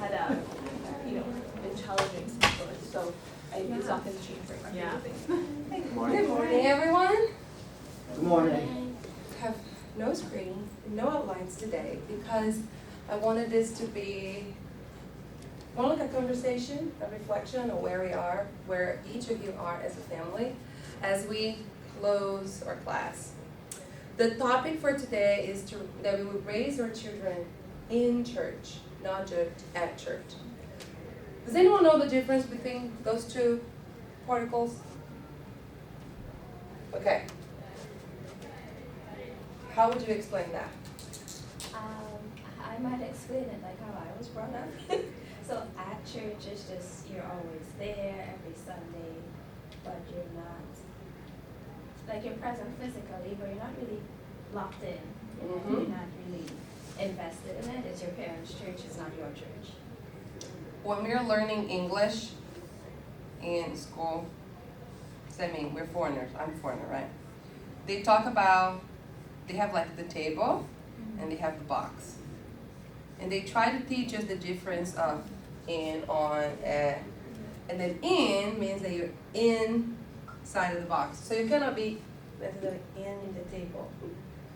had been challenging specialists, so it's not going to change very much. Yeah. Good Good morning, everyone. Good morning. Have no screen, no outlines today because I wanted this to be more like a conversation, a reflection of where we are, where each of you are as a family, as we close our class. The topic for today is that we would raise our children in church, not just at church. Does anyone know the difference between those two particles? Okay. How would you explain that? I might explain it like how I was brought up. So at church, it's just you're always there every Sunday, but you're not, like you're present physically, but you're not really locked in. You're not really invested in it. It's your parents' church, it's not your church. When we're learning English in school, we're foreigners, I'm a foreigner, right? They talk about, they have like the table and they have the box. And they try to teach us the difference of in, on, at. And then in means that you're inside of the box. So you cannot be necessarily in the table.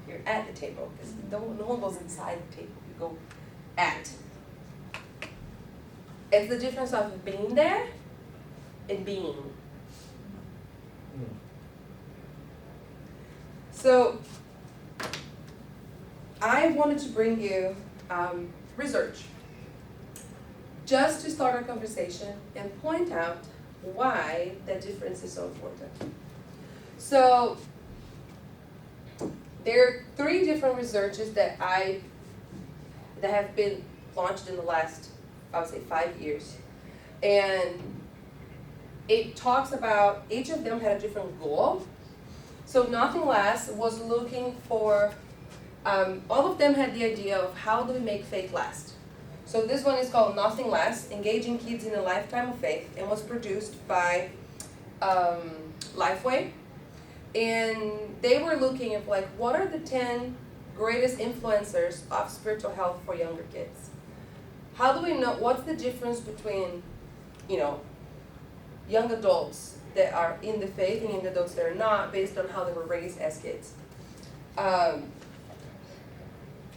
You're at the table because no one goes inside the table. You go at. It's the difference of being there and being. So I wanted to bring you research just to start our conversation and point out why that difference is so important. So there are 3 different researches that have been launched in the last, I would say, 5 years. And it talks about, each of them had a different goal. So Nothing Less was looking for, all of them had the idea of how do we make faith last. So this one is called Nothing Less, Engaging Kids in a Lifetime of Faith, and was produced by Lifeway. And they were looking at like, what are the 10 greatest influencers of spiritual health for younger kids? How do we know, what's the difference between, young adults that are in the faith and young adults that are not, based on how they were raised as kids?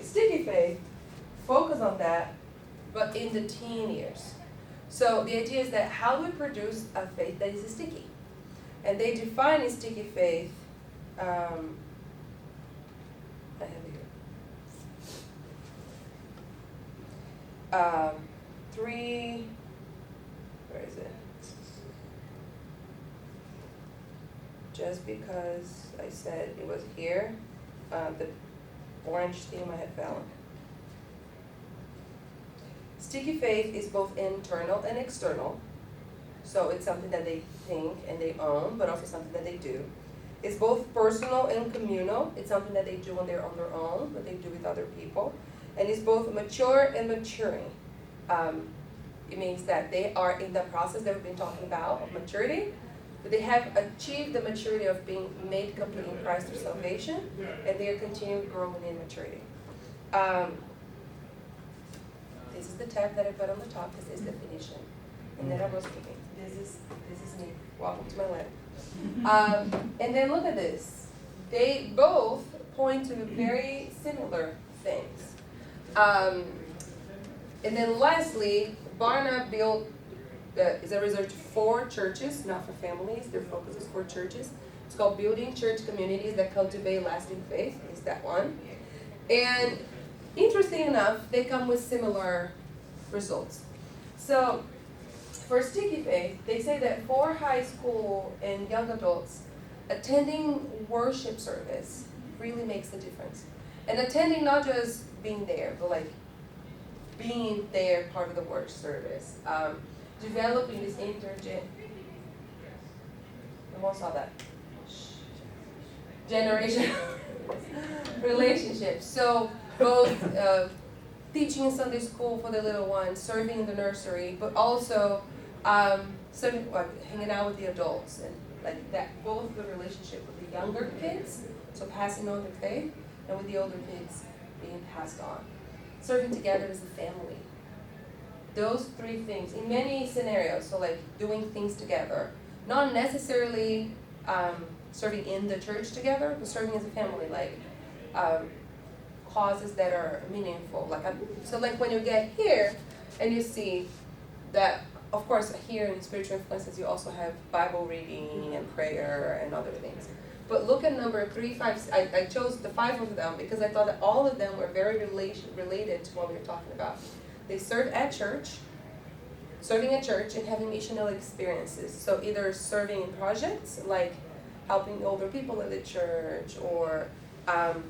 Sticky Faith focus on that, but in the teen years. So the idea is that how do we produce a faith that is sticky? And they define a sticky faith, I have it here. 3, where is it? Just because I said it was here, the orange theme I had found. Sticky faith is both internal and external. So it's something that they think and they own, but also something that they do. It's both personal and communal. It's something that they do when they're on their own, but they do with other people. And it's both mature and maturing. It means that they are in the process that we've been talking about of maturity, but they have achieved the maturity of being made complete in Christ through salvation, and they are continuing growing in maturity. This is the tab that I put on the top, this is definition. And then I was thinking, this is me. Welcome to my lab. And then look at this. They both point to very similar things. And then lastly, Barna built is a research for churches, not for families. Their focus is for churches. It's called Building Church Communities That Cultivate Lasting Faith, is that one. And interesting enough, they come with similar results. So for Sticky Faith, they say that for high school and young adults, attending worship service really makes a difference. And attending, not just being there, but like being there part of the worship service. Developing this generation relationships. So both teaching in Sunday school for the little ones, serving in the nursery, but also hanging out with the adults, and like that, both the relationship with the younger kids, so passing on the faith, and with the older kids being passed on. Serving together as a family. those three things in many scenarios, so like doing things together, not necessarily serving in the church together, but serving as a family, like causes that are meaningful. So like when you get here and you see that, of course, here in spiritual influences you also have Bible reading and prayer and other things. But look at number 3, 5. I chose the 5 of them because I thought that all of them were very related to what we were talking about. They serve at church, serving at church, and having missional experiences. So either serving in projects like helping older people in the church, or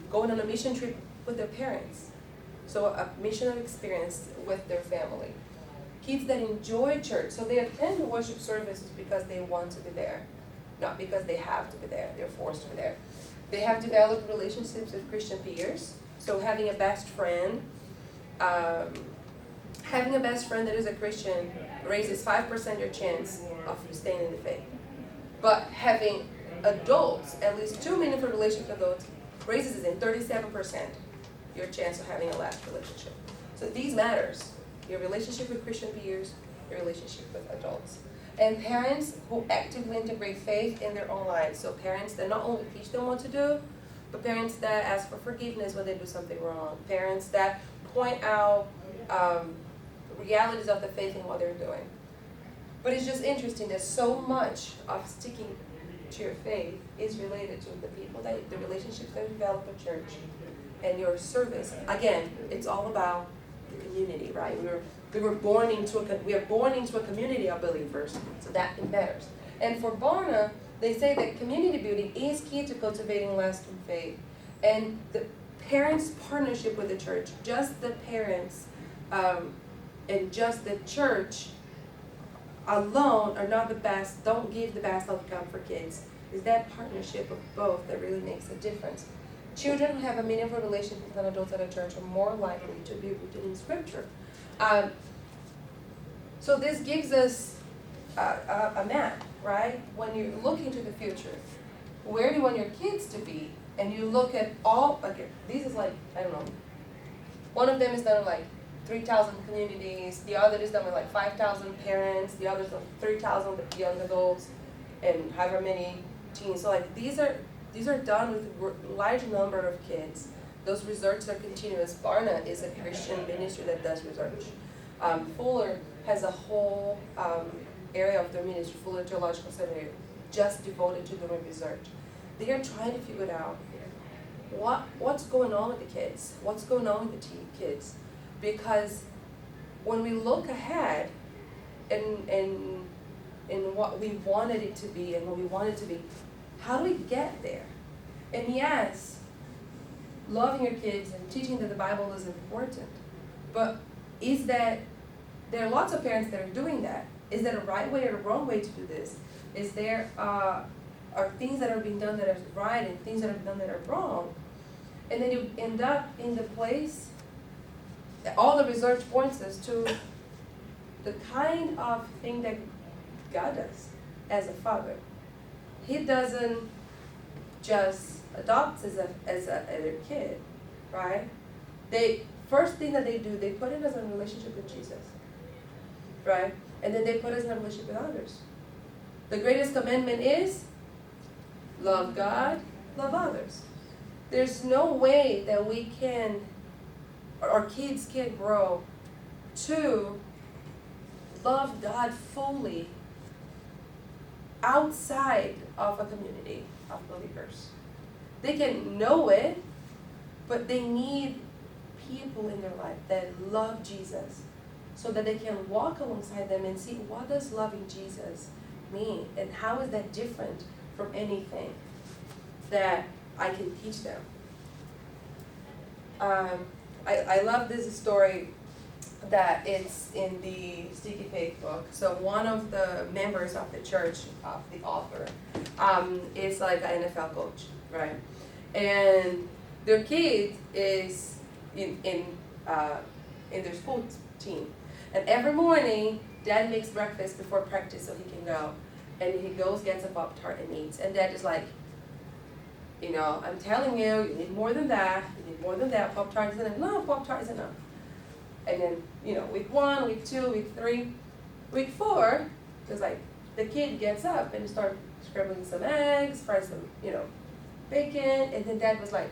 going on a mission trip with their parents. So a missional experience with their family. Kids that enjoy church, so they attend worship services because they want to be there, not because they have to be there, they're forced to be there. They have developed relationships with Christian peers, so having a best friend, that is a Christian raises 5% your chance of staying in the faith. But having adults, at least 2 meaningful relationships with adults, raises it in 37% your chance of having a last relationship. So these matters. Your relationship with Christian peers, your relationship with adults. And parents who actively integrate faith in their own lives. So parents that not only teach them what to do, but parents that ask for forgiveness when they do something wrong. Parents that point out realities of the faith in what they're doing. But it's just interesting that so much of sticking to your faith is related to the relationships that you develop at church and your service. Again, it's all about the community, right? We are born into a community of believers, so that matters. And for Barna, they say that community building is key to cultivating lasting faith. And the parents' partnership with the church, just the parents and just the church alone are not the best, don't give the best outcome for kids. It's that partnership of both that really makes a difference. Children who have a meaningful relationship with an adult at a church are more likely to be rooted in Scripture. So this gives us a map, right? When you're looking to the future, where do you want your kids to be? And you look at these is like, I don't know, one of them is done in like 3,000 communities, the other is done with like 5,000 parents, the other is done with 3,000 young adults, and however many teens. So like these are done with a large number of kids. Those research are continuous. Barna is a Christian ministry that does research. Fuller has a whole area of their ministry, Fuller Theological Seminary, just devoted to doing research. They are trying to figure out what's going on with the kids, what's going on with the kids. Because when we look ahead in what we wanted it to be and what we want it to be, how do we get there? And yes, loving your kids and teaching that the Bible is important, but is that, there are lots of parents that are doing that. Is that a right way or a wrong way to do this? Is there, are things that are being done that are right and things that are done that are wrong? And then you end up in the place, all the research points us to the kind of thing that God does as a father. He doesn't just adopt as a kid, right? First thing that they do, they put us in a relationship with Jesus, right? And then they put us in a relationship with others. The greatest commandment is love God, love others. There's no way that we can, or our kids can grow to love God fully outside of a community of believers. They can know it, but they need people in their life that love Jesus so that they can walk alongside them and see, what does loving Jesus mean and how is that different from anything that I can teach them. I love this story that it's in the Sticky Faith book. So one of the members of the church, of the author, is like an NFL coach, right? And their kid is in their school team. And every morning, Dad makes breakfast before practice so he can go. And he goes, gets a Pop-Tart and eats. And Dad is like, I'm telling you, you need more than that. You need more than that. Pop-Tart is enough. No, Pop-Tart is enough. And then, week 1, week 2, week 3, week 4, it's like the kid gets up and starts scrambling some eggs, fry some, bacon, and then dad was like,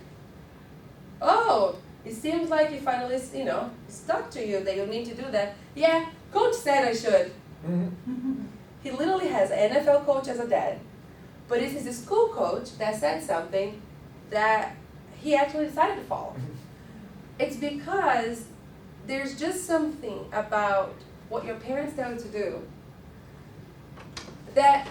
oh, it seems like you finally, stuck to you that you need to do that. Yeah, coach said I should. He literally has an NFL coach as a dad, but it is his school coach that said something that he actually decided to follow. It's because there's just something about what your parents tell you to do that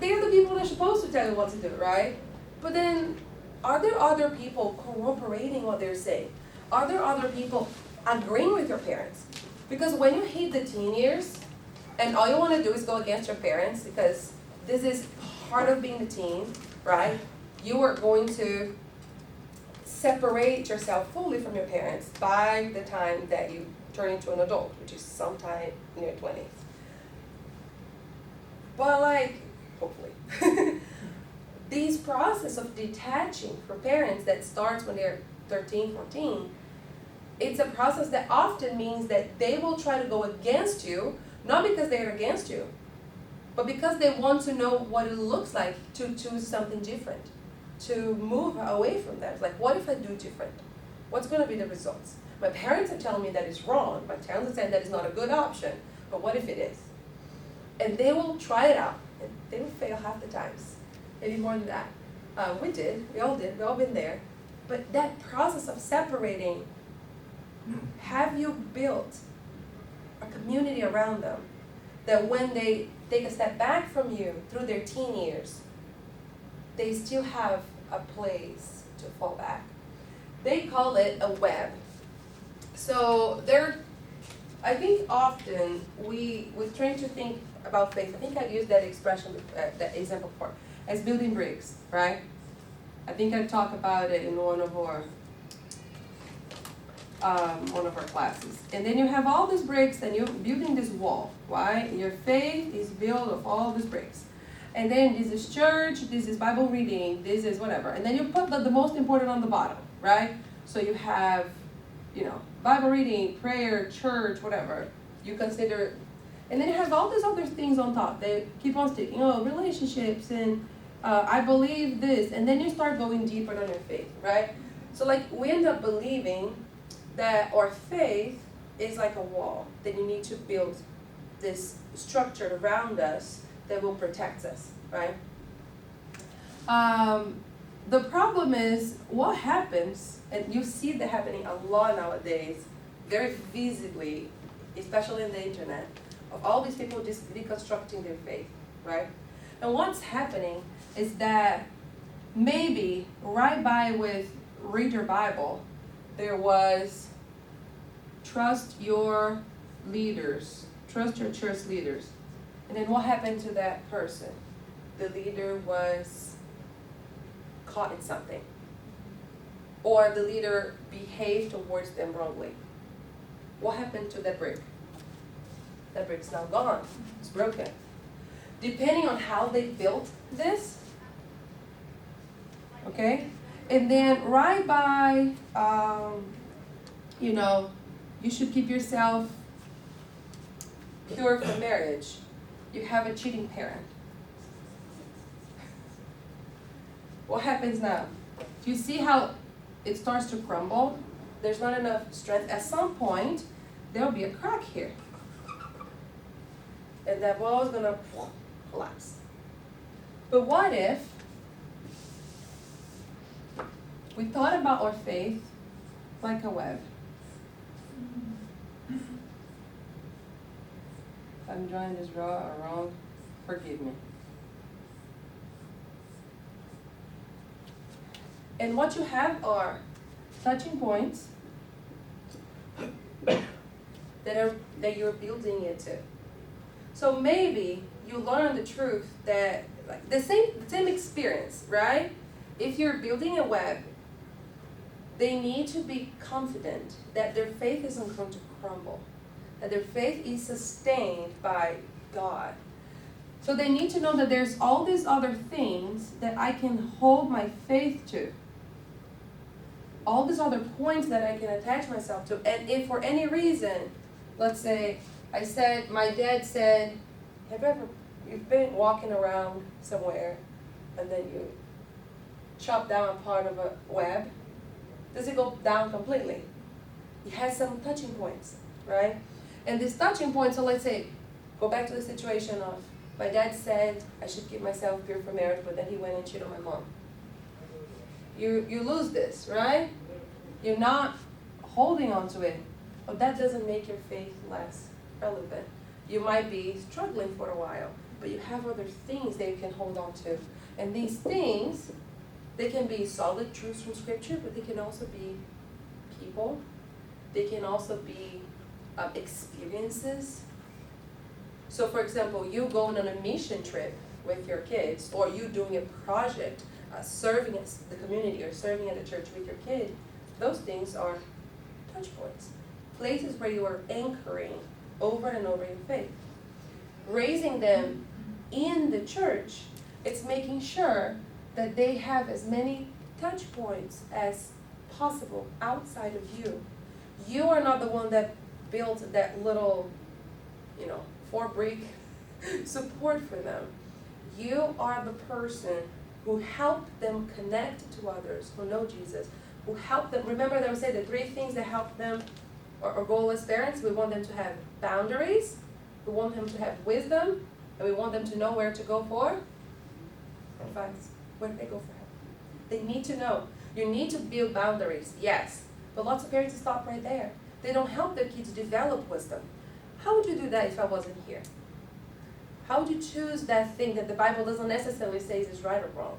they're the people that are supposed to tell you what to do, right? But then, are there other people corroborating what they're saying? Are there other people agreeing with your parents? Because when you hit the teen years, and all you want to do is go against your parents, because this is part of being a teen, right? You are going to separate yourself fully from your parents by the time that you turn into an adult, which is sometime in your 20s. But hopefully, this process of detaching from parents that starts when they're 13, 14, it's a process that often means that they will try to go against you, not because they're against you, but because they want to know what it looks like to choose something different, to move away from that. Like, what if I do different? What's going to be the results? My parents are telling me that it's wrong. My parents are saying that it's not a good option, but what if it is? And they will try it out, and they will fail half the times, maybe more than that. We all been there. But that process of separating, have you built a community around them that when they take a step back from you through their teen years, they still have a place to fall back? They call it a web. So I think often we train to think about faith. I think I've used that expression, that example before, as building bricks, right? I think I talked about it in one of our classes. And then you have all these bricks and you're building this wall, right? Your faith is built of all these bricks. And then this is church, this is Bible reading, this is whatever. And then you put the most important on the bottom, right? So you have, Bible reading, prayer, church, whatever. You consider, and then you have all these other things on top. They keep on sticking, relationships and I believe this. And then you start going deeper on your faith, right? So we end up believing that our faith is like a wall, that you need to build this structure around us that will protect us, right? The problem is what happens, and you see that happening a lot nowadays, very visibly, especially in the internet, of all these people just deconstructing their faith, right? And what's happening is that maybe right by with read your Bible, there was trust your leaders, trust your church leaders. And then what happened to that person? The leader was caught in something. Or the leader behaved towards them wrongly. What happened to that brick? That brick's now gone. It's broken. Depending on how they built this, okay? And then right by, you should keep yourself pure for marriage. You have a cheating parent. What happens now? Do you see how it starts to crumble? There's not enough strength. At some point, there'll be a crack here. And that wall is going to collapse. But what if we thought about our faith like a web? If I'm drawing this wrong, forgive me. And what you have are touching points that you're building it to. So maybe you learn the truth that the same experience, right? If you're building a web, they need to be confident that their faith isn't going to crumble, that their faith is sustained by God. So they need to know that there's all these other things that I can hold my faith to. all these other points that I can attach myself to. And if for any reason, let's say, my dad said, you've been walking around somewhere and then you chop down a part of a web, does it go down completely? It has some touching points, right? And this touching point, so let's say, go back to the situation of, my dad said I should keep myself pure for marriage, but then he went and cheated on my mom. You lose this, right? You're not holding on to it, but that doesn't make your faith less relevant. You might be struggling for a while, but you have other things that you can hold on to. And these things, they can be solid truths from Scripture, but they can also be people. They can also be experiences. So for example, you going on a mission trip with your kids, or you doing a project, serving as the community or serving at a church with your kid, those things are touch points. Places where you are anchoring over and over your faith. Raising them in the church, it's making sure that they have as many touch points as possible outside of you. You are not the one that built that little, 4-brick support for them. You are the person who helped them connect to others who know Jesus, who helped them. Remember them say the 3 things that help them, or goal as parents. We want them to have boundaries, we want them to have wisdom, and we want them to know where to go for advice. Where do they go for help? They need to know. You need to build boundaries, yes. But lots of parents stop right there. They don't help their kids develop wisdom. How would you do that if I wasn't here? How would you choose that thing that the Bible doesn't necessarily say is right or wrong?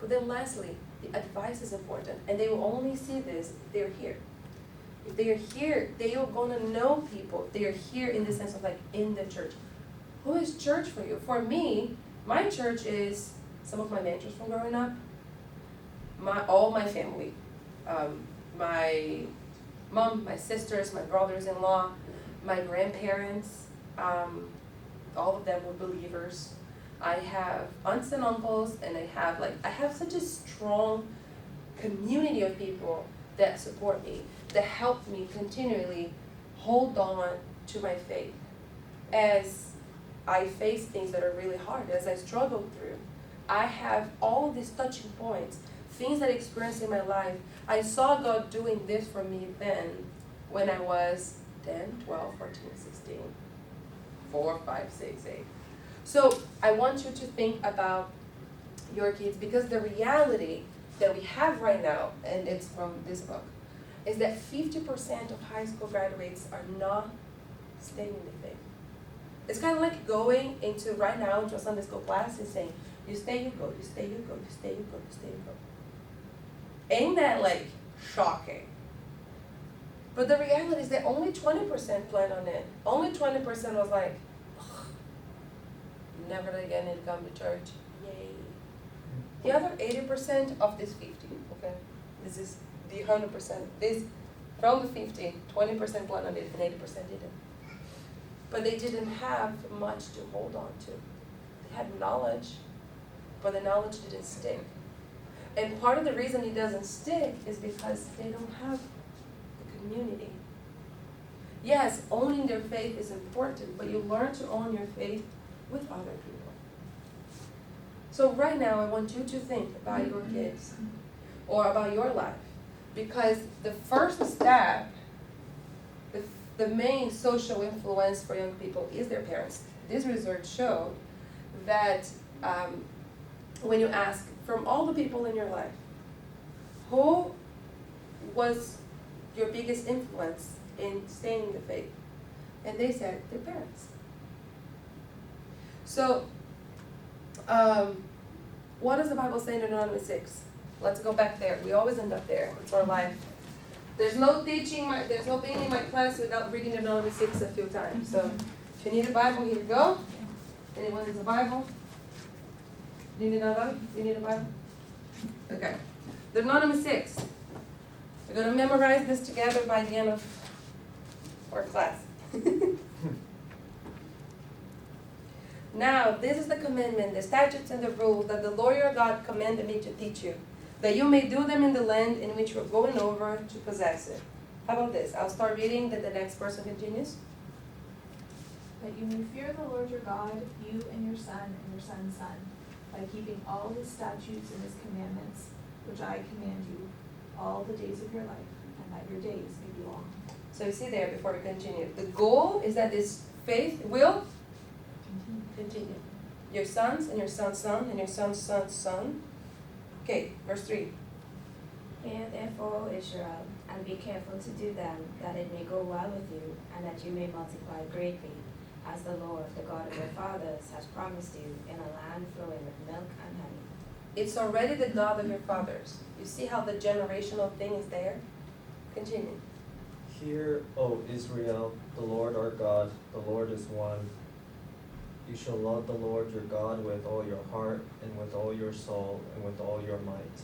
But then lastly, the advice is important. And they will only see this if they're here. If they are here, they are going to know people. They are here in the sense of like in the church. Who is church for you? For me, my church is some of my mentors from growing up, all my family, my mom, my sisters, my brothers-in-law, my grandparents, all of them were believers. I have aunts and uncles, and I have such a strong community of people that support me, that help me continually hold on to my faith as I face things that are really hard, as I struggle through. I have all of these touching points, things that I experienced in my life. I saw God doing this for me then when I was 10, 12, 14, 16, 4, 5, 6, 8. So I want you to think about your kids, because the reality that we have right now, and it's from this book, is that 50% of high school graduates are not staying in the faith. It's kind of like going into right now into a Sunday school class and saying, you stay, you go, you stay, you go, you stay, you go, you stay, you go. Ain't that like shocking? But the reality is that only 20% planned on it. Only 20% was like, never again need to come to church. Yay. The other 80% of this 50, okay? This is the 100%. This, from the 50, 20% planned on it and 80% didn't. But they didn't have much to hold on to. They had knowledge, but the knowledge didn't stick. And part of the reason it doesn't stick is because they don't have the community. Yes, owning their faith is important, but you learn to own your faith with other people. So right now, I want you to think about your kids or about your life, because the first step, the main social influence for young people is their parents. This research showed that when you ask from all the people in your life, who was your biggest influence in staying in the faith? And they said their parents. So, what does the Bible say in Deuteronomy 6? Let's go back there. We always end up there. It's our life. There's no being in my class without reading Deuteronomy 6 a few times. So, if you need a Bible, here you go. Anyone needs a Bible? Do you need a Bible? You need a Bible? Okay. Deuteronomy 6. We're going to memorize this together by the end of our class. Now, this is the commandment, the statutes and the rules that the Lord your God commanded me to teach you, that you may do them in the land in which you're going over to possess it. How about this? I'll start reading, then the next person continues. That you may fear the Lord your God, you and your son's son, by keeping all his statutes and his commandments, which I command you, all the days of your life, and that your days may be long. So you see there before we continue. The goal is that this faith will continue. Your sons and your son's son and your son's son's son. Okay, verse 3. Hear therefore, Israel, and be careful to do them, that it may go well with you, and that you may multiply greatly, as the Lord, the God of your fathers, has promised you, in a land flowing with milk and honey. It's already the God of your fathers. You see how the generational thing is there? Continue. Hear, O Israel, the Lord our God, the Lord is one. You shall love the Lord your God with all your heart, and with all your soul, and with all your might.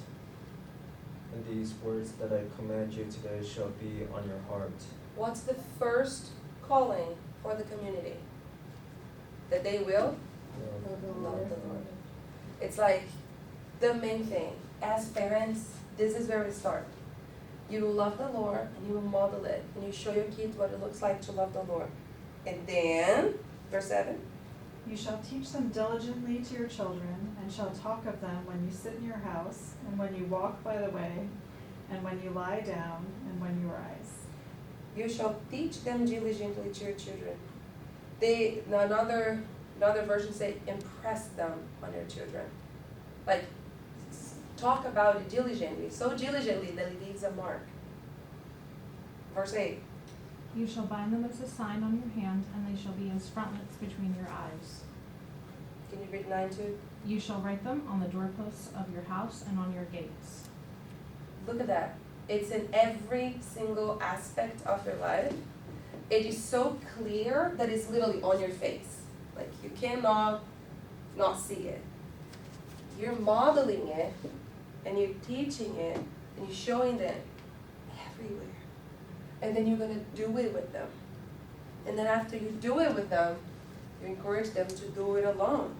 And these words that I command you today shall be on your heart. What's the first calling for the community? That they will love the Lord. It's like the main thing. As parents, this is where we start. You love the Lord and you will model it, and you show your kids what it looks like to love the Lord. And then, verse 7. You shall teach them diligently to your children, and shall talk of them when you sit in your house, and when you walk by the way, and when you lie down, and when you rise. You shall teach them diligently to your children. Another version say, impress them on your children. Like, talk about it diligently, so diligently that it leaves a mark. Verse 8. You shall bind them as a sign on your hand, and they shall be as frontlets between your eyes. Can you read 9 too? You shall write them on the doorposts of your house and on your gates. Look at that. It's in every single aspect of your life. It is so clear that it's literally on your face. Like, you cannot not see it. You're modeling it, and you're teaching it, and you're showing them everywhere. And then you're going to do it with them. And then after you do it with them, you encourage them to do it alone.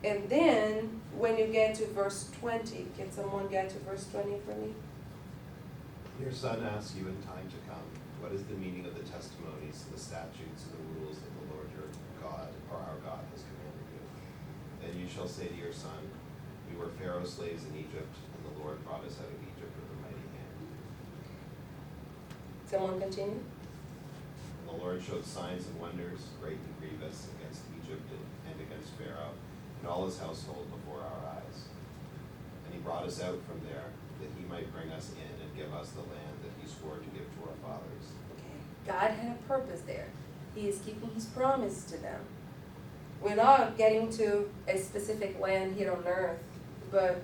And then, when you get to verse 20, can someone get to verse 20 for me? Your son asks you in time to come, what is the meaning of the testimonies, the statutes, and the rules that the Lord your God, or our God, has commanded you? Then you shall say to your son, we were Pharaoh's slaves in Egypt, and the Lord brought us out of Egypt with a mighty hand. Someone continue? And the Lord showed signs and wonders, great and grievous, against Egypt and against Pharaoh, and all his household before our eyes. And he brought us out from there, that he might bring us in and give us the land that he swore to give to our fathers. Okay. God had a purpose there. He is keeping his promise to them. We're not getting to a specific land here on earth, but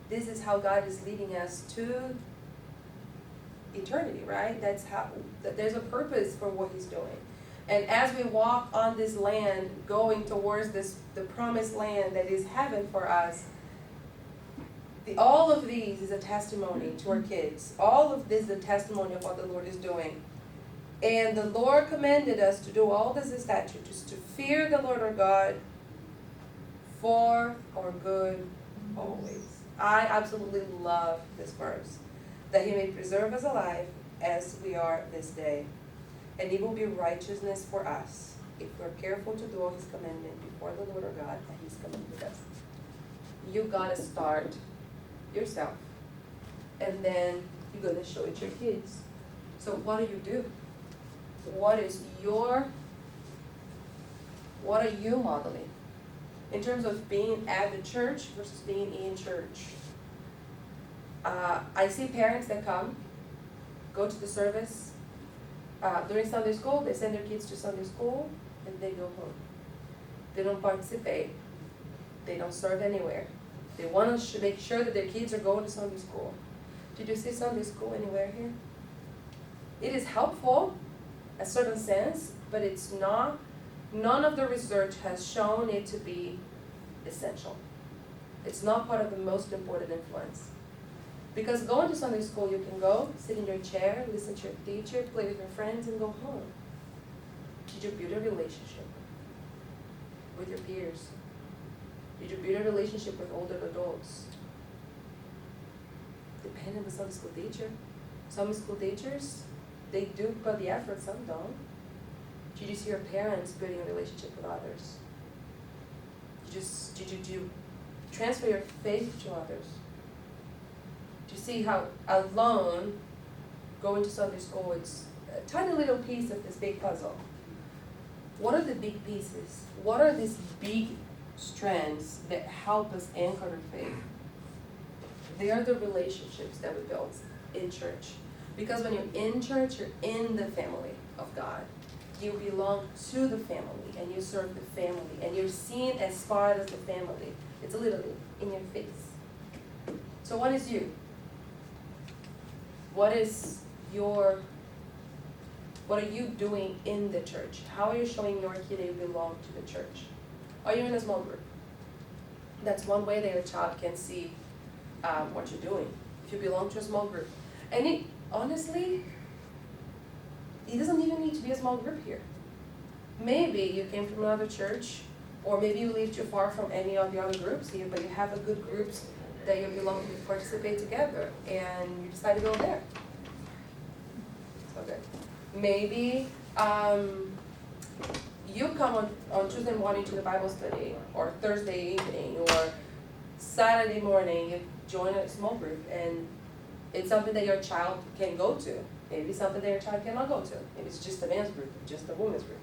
this is how God is leading us to eternity, right? That's how, that there's a purpose for what he's doing. And as we walk on this land, going towards the promised land that is heaven for us, all of these is a testimony to our kids. All of this is a testimony of what the Lord is doing. And the Lord commanded us to do all these statutes, to fear the Lord our God for our good always. I absolutely love this verse. That he may preserve us alive as we are this day. And it will be righteousness for us if we're careful to do all his commandment before the Lord our God that he's commanded us. You gotta start yourself. And then you're gonna show it to your kids. So what do? What are you modeling? In terms of being at the church versus being in church. I see parents that go to the service. During Sunday school, they send their kids to Sunday school, and they go home. They don't participate. They don't serve anywhere. They want to make sure that their kids are going to Sunday school. Did you see Sunday school anywhere here? It is helpful, in a certain sense, but it's not. None of the research has shown it to be essential. It's not part of the most important influence. Because going to Sunday school, you can go, sit in your chair, listen to your teacher, play with your friends, and go home. Did you build a relationship with your peers? Did you build a relationship with older adults? depending on the Sunday school teacher. Some school teachers, they do put the effort, some don't. Did you see your parents building a relationship with others? Did you transfer your faith to others? Do you see how alone going to Sunday school, it's a tiny little piece of this big puzzle? What are the big pieces? What are these big strands that help us anchor our faith? They are the relationships that we build in church. Because when you're in church, you're in the family of God. You belong to the family, and you serve the family, and you're seen as part of the family. It's literally in your face. So what is you? What are you doing in the church? How are you showing your kid that you belong to the church? Are you in a small group? That's one way that your child can see what you're doing, if you belong to a small group. And honestly, it doesn't even need to be a small group here. Maybe you came from another church, or maybe you live too far from any of the other groups here, but you have a good groups that you belong to participate together, and you decide to go there. Okay. Maybe you come on Tuesday morning to the Bible study, or Thursday evening, or Saturday morning, you join a small group, and it's something that your child can go to. Maybe something that your child cannot go to. Maybe it's just a man's group, just a woman's group.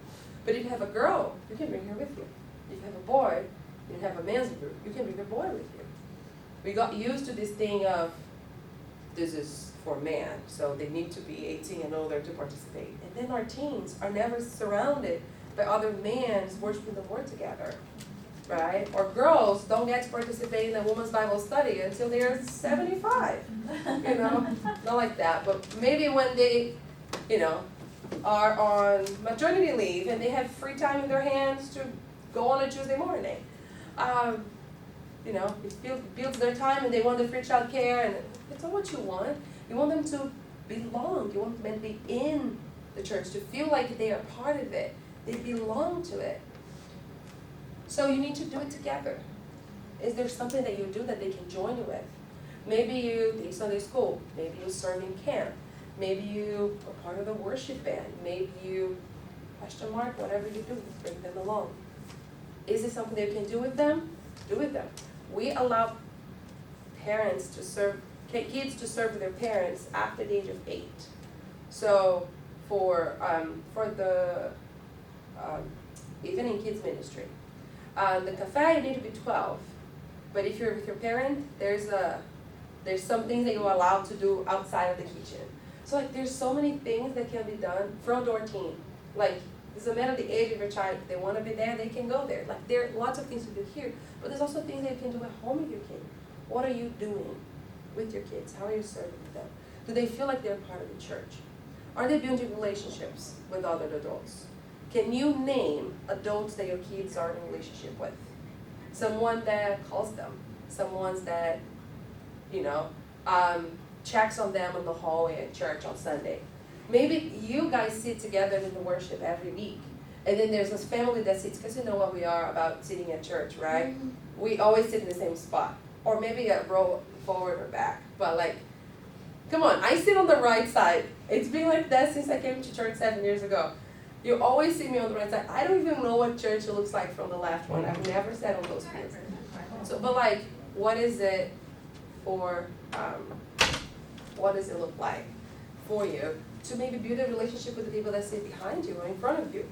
But if you have a girl, you can bring her with you. If you have a boy, you have a man's group, you can bring a boy with you. We got used to this thing of, this is for man, so they need to be 18 and older to participate. And then our teens are never surrounded by other men worshiping the Lord together, right? Or girls don't get to participate in a woman's Bible study until they're 75, not like that. But maybe when they, are on maternity leave and they have free time in their hands to go on a Tuesday morning. It builds their time, and they want the free child care, and it's not what you want. You want them to belong. You want them to be in the church, to feel like they are part of it. They belong to it. So you need to do it together. Is there something that you do that they can join you with? Maybe you teach Sunday school. Maybe you serve in camp. Maybe you are part of the worship band. Maybe you, whatever you do, bring them along. Is it something that you can do with them? Do with them. We allow kids to serve with their parents after the age of 8. So for the even in kids ministry, the cafe you need to be 12. But if you're with your parent, there's some things that you're allowed to do outside of the kitchen. So there's so many things that can be done. Front door team, it doesn't matter the age of your child. If they want to be there, they can go there. There are lots of things to do here, but there's also things that you can do at home with your kid. What are you doing with your kids? How are you serving them? Do they feel like they're part of the church? Are they building relationships with other adults? Can you name adults that your kids are in a relationship with? Someone that calls them, someone that, checks on them in the hallway at church on Sunday. Maybe you guys sit together in the worship every week, and then there's this family that sits, because you know what we are about sitting at church, right? Mm-hmm. We always sit in the same spot, or maybe a row forward or back, but come on, I sit on the right side. It's been like that since I came to church 7 years ago. You always see me on the right side. I don't even know what church looks like from the left one. I've never sat on those pews. So, but what is it for, what does it look like for you to maybe build a relationship with the people that sit behind you or in front of you?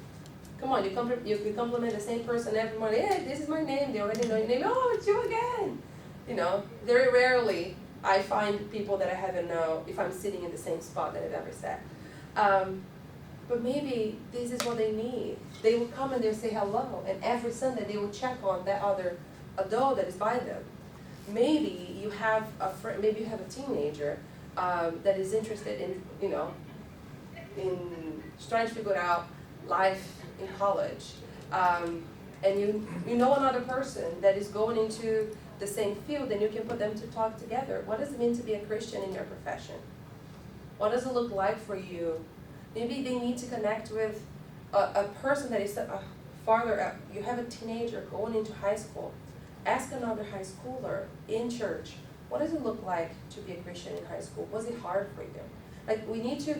Come on, you compliment the same person every morning. Hey, this is my name. They already know your name. Oh, it's you again. Very rarely I find people that I haven't known if I'm sitting in the same spot that I've ever sat. But maybe this is what they need. They will come and they'll say hello, and every Sunday they will check on that other adult that is by them. Maybe you have a friend, maybe you have a teenager that is interested in, in trying to figure out life in college, and you know another person that is going into the same field, and you can put them to talk together. What does it mean to be a Christian in your profession? What does it look like for you? Maybe they need to connect with a person that is farther up. You have a teenager going into high school. Ask another high schooler in church, what does it look like to be a Christian in high school? Was it hard for you? Like, we need to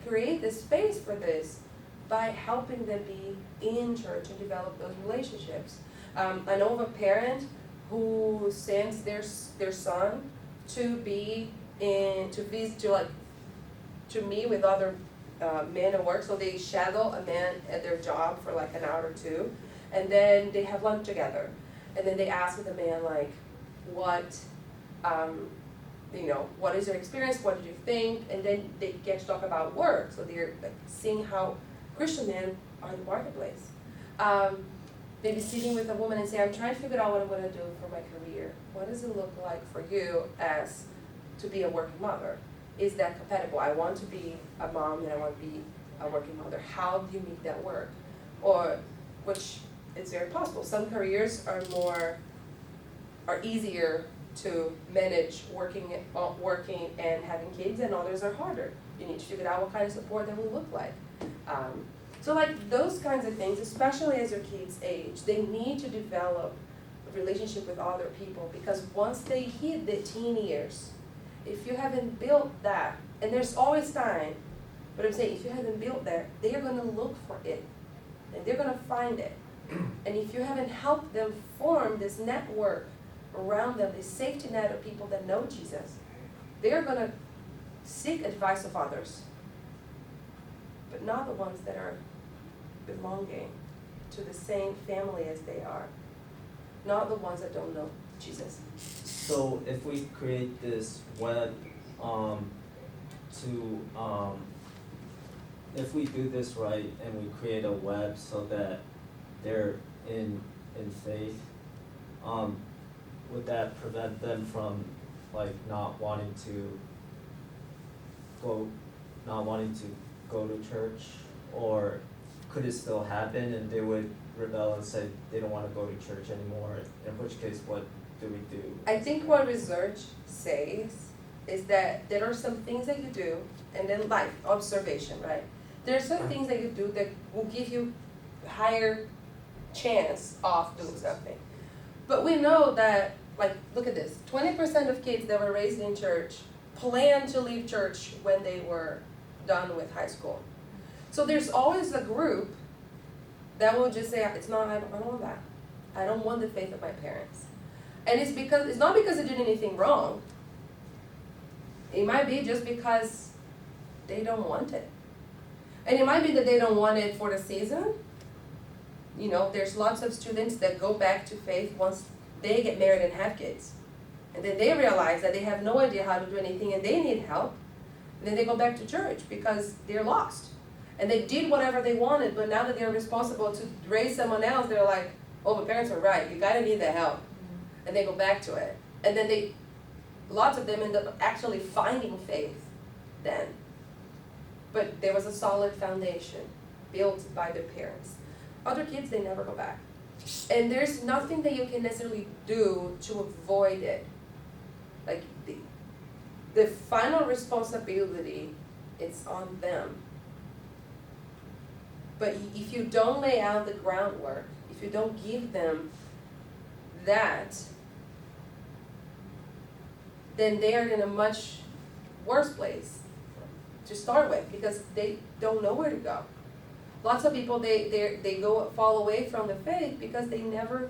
create the space for this by helping them be in church and develop those relationships. I know of a parent who sends their son to be to meet with other men at work. So they shadow a man at their job for like an hour or two, and then they have lunch together, and then they ask the man like, what what is your experience? What did you think? And then they get to talk about work. So they're like seeing how Christian men are in the marketplace. Maybe sitting with a woman and say, I'm trying to figure out what I'm going to do for my career. What does it look like for you as to be a working mother? Is that compatible? I want to be a mom and I want to be a working mother. How do you make that work? Or, which is very possible. Some careers are easier to manage working and having kids, and others are harder. You need to figure out what kind of support that will look like. So like those kinds of things, especially as your kids age, they need to develop a relationship with other people, because once they hit the teen years, if you haven't built that, and there's always time, but I'm saying if you haven't built that, they're gonna look for it, and they're gonna find it. And if you haven't helped them form this network around them, this safety net of people that know Jesus, they're gonna seek advice of others, but not the ones that are belonging to the same family as they are, not the ones that don't know Jesus. So if we create this web, if we do this right and we create a web so that they're in faith, would that prevent them from like not wanting to go to church? Or could it still happen and they would rebel and say they don't want to go to church anymore, in which case what do we do? I think what research says is that there are some things that you do, and then life, observation, right? There are some things that you do that will give you higher chance of doing something. But we know that, like, look at this, 20% of kids that were raised in church plan to leave church when they were done with high school. So there's always a group that will just say, I don't want that. I don't want the faith of my parents. And it's not because they did anything wrong. It might be just because they don't want it. And it might be that they don't want it for the season. You know, there's lots of students that go back to faith once they get married and have kids. And then they realize that they have no idea how to do anything and they need help. And then they go back to church because they're lost. And they did whatever they wanted, but now that they're responsible to raise someone else, they're like, oh, the parents are right, you gotta need the help. And they go back to it. And then lots of them end up actually finding faith then. But there was a solid foundation built by their parents. Other kids, they never go back. And there's nothing that you can necessarily do to avoid it. Like the final responsibility, it's on them. But if you don't lay out the groundwork, if you don't give them that, then they are in a much worse place to start with, because they don't know where to go. Lots of people, they fall away from the faith because they never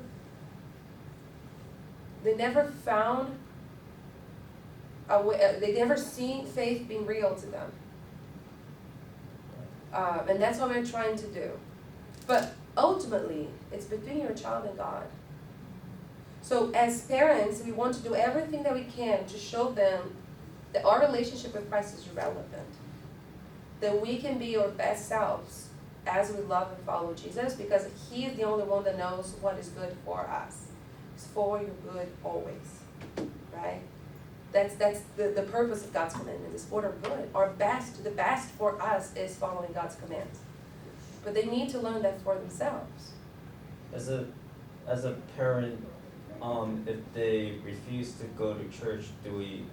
found a way, they never seen faith being real to them. And that's what we're trying to do. But ultimately, it's between your child and God. So as parents, we want to do everything that we can to show them that our relationship with Christ is relevant. That we can be our best selves as we love and follow Jesus, because He is the only one that knows what is good for us. It's for your good always, right? That's the purpose of God's commandment, is for our good. The best for us is following God's commands. But they need to learn that for themselves. As a parent, if they refuse to go to church, do we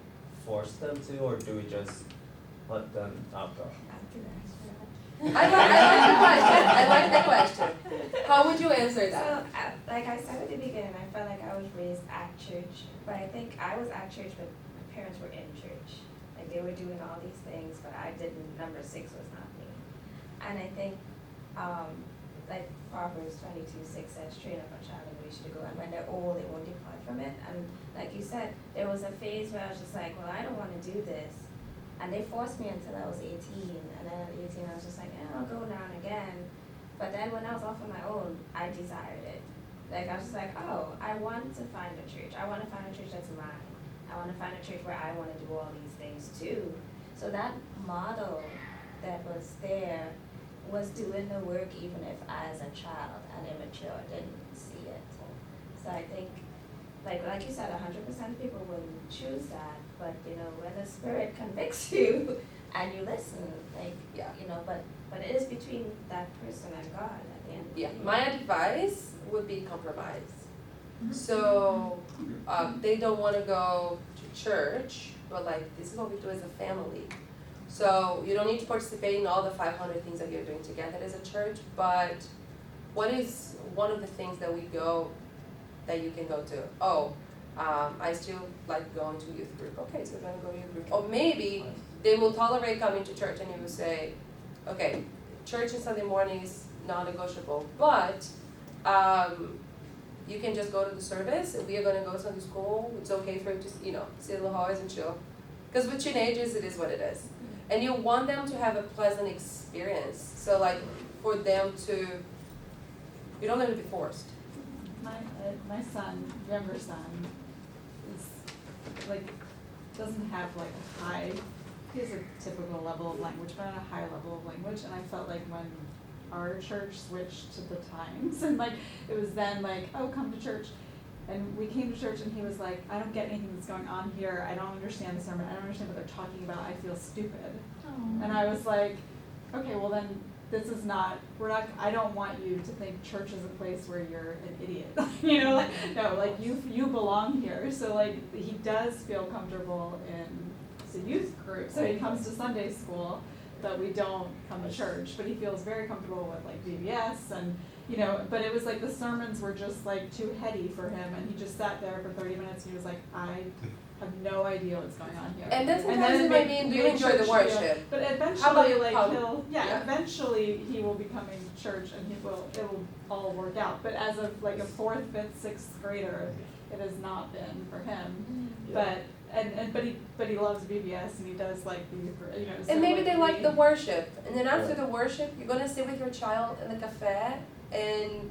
force them to, or do we just let them not go? I like the question. How How would you answer So, that? like I said at the beginning, I felt like I was raised at church, but I think I was at church, but my parents were in church. Like they were doing all these things, but I didn't, number 6 was not me. And I think, like Proverbs 22:6 says, train up a child in the way should go, and when they're old, they won't depart from it. And like you said, there was a phase where I was just like, well, I don't wanna do this. And they forced me until I was 18, and then at 18 I was just like, I'll go now and again. But then when I was off on my own, I desired it. Like I was just like, oh, I want to find a church. I want to find a church that's mine. I want to find a church where I want to do all these things too. So that model that was there was doing the work even if as a child and immature didn't see it. So I think, like you said, 100% of people wouldn't choose that, but when the Spirit convicts you and you listen, Yeah. but it is between that person and God at the end of the Yeah, day. my advice would be compromise. So, they don't wanna go to church, but like, this is what we do as a family. So, you don't need to participate in all the 500 things that you're doing together as a church, but what is one of the things that that you can go to? I still like going to youth group. Okay, so we're gonna go to youth group. Or maybe they will tolerate coming to church and you will say, okay, church on Sunday morning is non-negotiable, but you can just go to the service. If we are gonna go to Sunday school, it's okay for you to, sit in the hallways and chill. Because with teenagers, it is what it is. And you want them to have a pleasant experience. So like, for them to, you don't let them be forced. My son, younger son, is doesn't have a high, he has a typical level of language, but not a high level of language, and I felt like when our church switched to the times, and it was then oh, come to church, and we came to church and he was like, I don't get anything that's going on here, I don't understand the sermon, I don't understand what they're talking about, I feel stupid. And I was like, okay, well then, this is not, I don't want you to think church is a place where you're an idiot, no, you belong here, so he does feel comfortable in the youth group, so he comes to Sunday school, but we don't come to church, but he feels very comfortable with VBS and, but it was the sermons were just too heady for him, and he just sat there for 30 minutes and he was like, I have no idea what's going on here. And then then sometimes it might mean, do you made enjoy the church worship? But How eventually, about eventually he will be coming to church and it will all work out. But as of a 4th, 5th, 6th grader, it has not been for him. Yeah. But he loves VBS and he does so And maybe they like the we- worship, and then after Right. the worship, you're gonna sit with your child in the cafe, and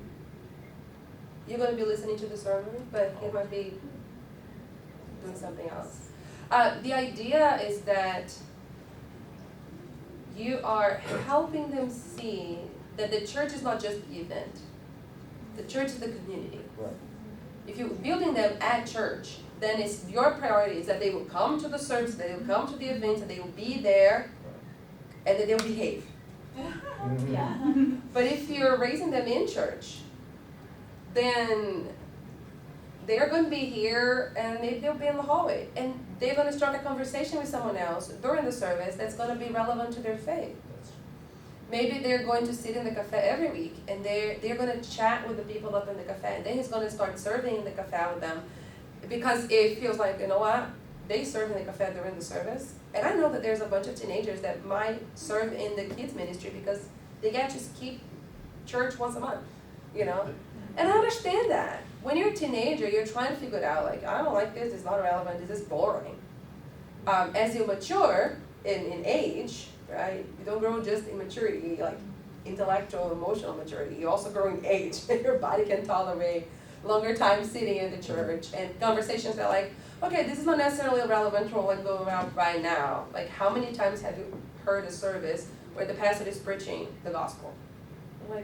you're gonna be listening to the sermon, but he might be doing something else. The idea is that you are helping them see that the church is not just the event. The church is the community. Right. If you're building them at church, then it's your priority is that they will come to the service, that they will come to the events, that they will be there, and that they'll behave. Yeah. But if you're raising them in church, then they're going to be here and maybe they'll be in the hallway. And they're going to start a conversation with someone else during the service that's going to be relevant to their faith. Maybe they're going to sit in the cafe every week and they're going to chat with the people up in the cafe. And then he's going to start serving in the cafe with them because it feels like, you know what, they serve in the cafe during the service. And I know that there's a bunch of teenagers that might serve in the kids ministry because they get to skip church once a month, And I understand that. When you're a teenager, you're trying to figure it out, I don't like this, it's not relevant, this is boring. As you mature in age, right, you don't grow just in maturity, intellectual, emotional maturity, you also grow in age. Your body can tolerate longer time sitting in the church and conversations that okay, this is not necessarily a relevant role going around right now. How many times have you heard a service where the pastor is preaching the gospel? I'm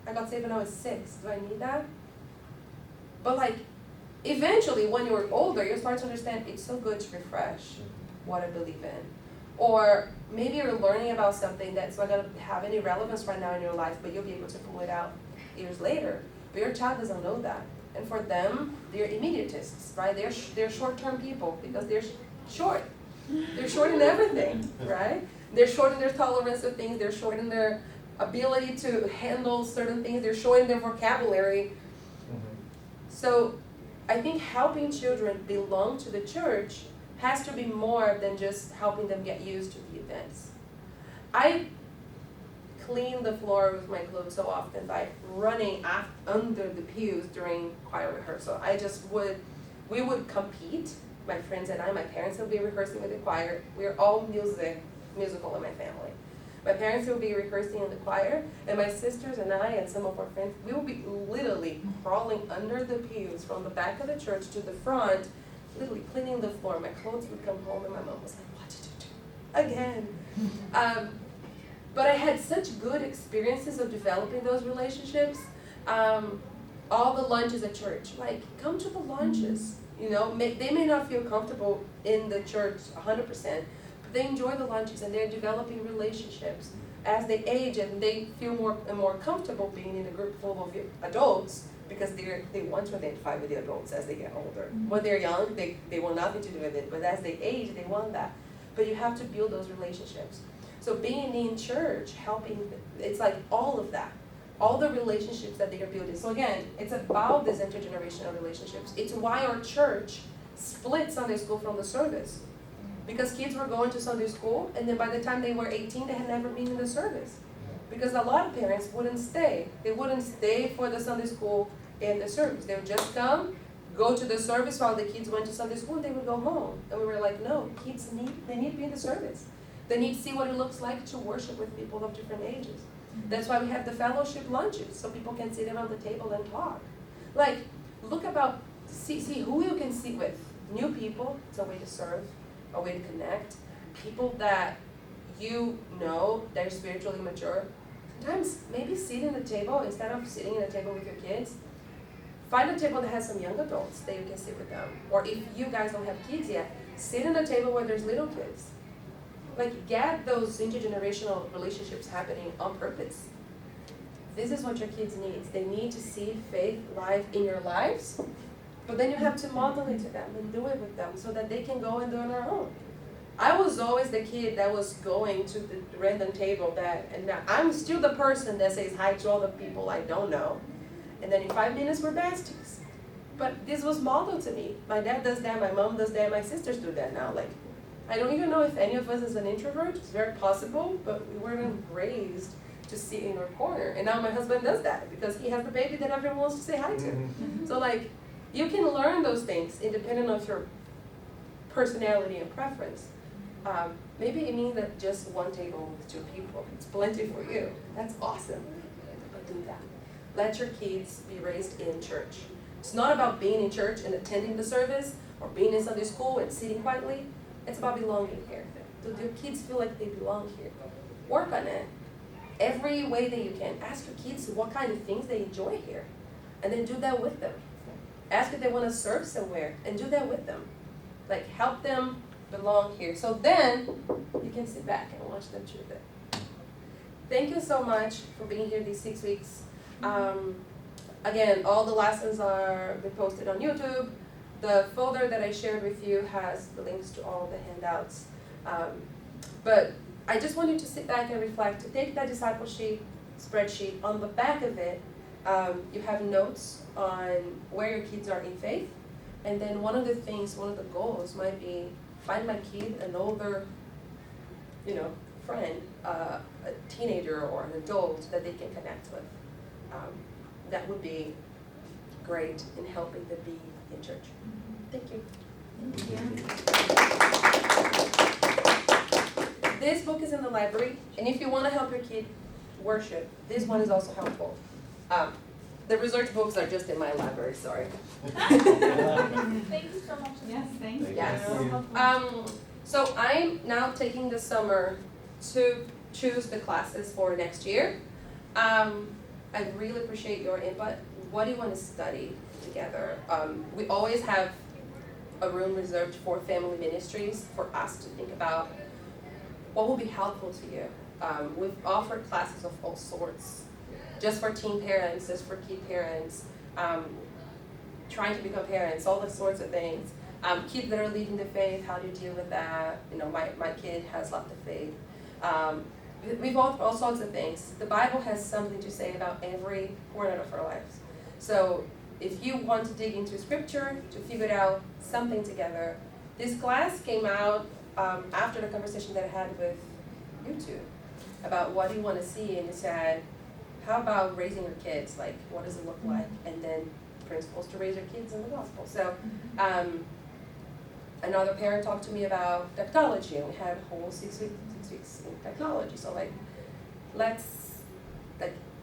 I got saved when I was 6, do I need that? But eventually when you're older, you start to understand it's so good to refresh what I believe in. Or maybe you're learning about something that's not gonna have any relevance right now in your life, but you'll be able to pull it out years later. But your child doesn't know that. And for them, they're immediatists, right? They're short-term people because they're short. They're short in everything, right? They're short in their tolerance of things, they're short in their ability to handle certain things. They're showing their vocabulary. Mhm. So I think helping children belong to the church has to be more than just helping them get used to the events. I clean the floor with my clothes so often by running under the pews during choir rehearsal. We would compete, my friends and I, my parents would be rehearsing with the choir. We're all musical in my family. My parents would be rehearsing in the choir, and my sisters and I and some of our friends, we would be literally crawling under the pews from the back of the church to the front, literally cleaning the floor. My clothes would come home and my mom was like, "What did you do? Again." But I had such good experiences of developing those relationships. All the lunches at church, like, come to the lunches. You know, they may not feel comfortable in the church 100%, but they enjoy the lunches and they're developing relationships. As they age and they feel more and more comfortable being in a group full of adults, because they want to identify with the adults as they get older. When they're young, they want nothing to do with it, but as they age, they want that. But you have to build those relationships. So being in church, helping, it's like all of that. All the relationships that they are building. So again, it's about these intergenerational relationships. It's why our church split Sunday school from the service. Because kids were going to Sunday school, and then by the time they were 18, they had never been in the service. Because a lot of parents wouldn't stay. They wouldn't stay for the Sunday school and the service. They would just come, go to the service while the kids went to Sunday school, and they would go home. And we were like, no, kids need to be in the service. They need to see what it looks like to worship with people of different ages. That's why we have the fellowship lunches, so people can sit around the table and talk. Like, see who you can sit with. New people, it's a way to serve, a way to connect. People that you know, they're spiritually mature. Sometimes maybe sit in the table, instead of sitting in a table with your kids, find a table that has some young adults that you can sit with them. Or if you guys don't have kids yet, sit in a table where there's little kids. Like, get those intergenerational relationships happening on purpose. This is what your kids need. They need to see faith live in your lives, but then you have to model it to them and do it with them so that they can go and do it on their own. I was always the kid that was going to the random table and I'm still the person that says hi to all the people I don't know. And then in 5 minutes we're besties. But this was modeled to me. My dad does that, my mom does that, my sisters do that now. Like, I don't even know if any of us is an introvert. It's very possible, but we weren't raised to sit in our corner. And now my husband does that because he has the baby that everyone wants to say hi to. Mhm. So like, you can learn those things independent of your personality and preference. Maybe it means that just one table with 2 people, it's plenty for you. That's awesome. But do that. Let your kids be raised in church. It's not about being in church and attending the service or being in Sunday school and sitting quietly. It's about belonging here. Do your kids feel like they belong here? Work on it. Every way that you can. Ask your kids what kind of things they enjoy here. And then do that with them. Ask if they want to serve somewhere and do that with them. Like, help them belong here. So then you can sit back and watch them choose it. Thank you so much for being here these 6 weeks. Again, all the lessons are been posted on YouTube. The folder that I shared with you has the links to all the handouts. But I just want you to sit back and reflect. To take that discipleship spreadsheet, on the back of it, you have notes on where your kids are in faith. And then one of the goals might be find my kid an older, friend, a teenager or an adult that they can connect with. That would be great in helping them be in church. Thank you. This book is in the library, and if you want to help your kid worship, this one is also helpful. The research books are just in my library, sorry. Thank you so much. Yes, thank you. Yes. So I'm now taking the summer to choose the classes for next year. I really appreciate your input. What do you want to study together? We always have a room reserved for family ministries for us to think about what will be helpful to you. We've offered classes of all sorts, just for teen parents, just for kid parents, trying to become parents, all the sorts of things. Kids that are leaving the faith, how do you deal with that? My kid has left the faith. we've all sorts of things. The Bible has something to say about every corner of our lives. So if you want to dig into scripture to figure out something together, this class came out after the conversation that I had with you two about what do you want to see, and it said, how about raising your kids? Like, what does it look like? And then principles to raise your kids in the gospel. So another parent talked to me about technology, and we had a whole 6 weeks in technology. So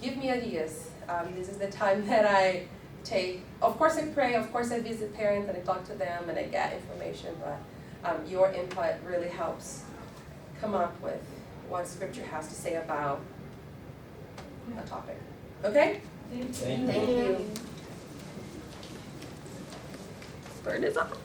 give me ideas. This is the time that I take. Of course I pray, of course I visit parents and I talk to them and I get information, but your input really helps come up with what scripture has to say about a topic. Okay? Thank you. Thank you. Burn is up.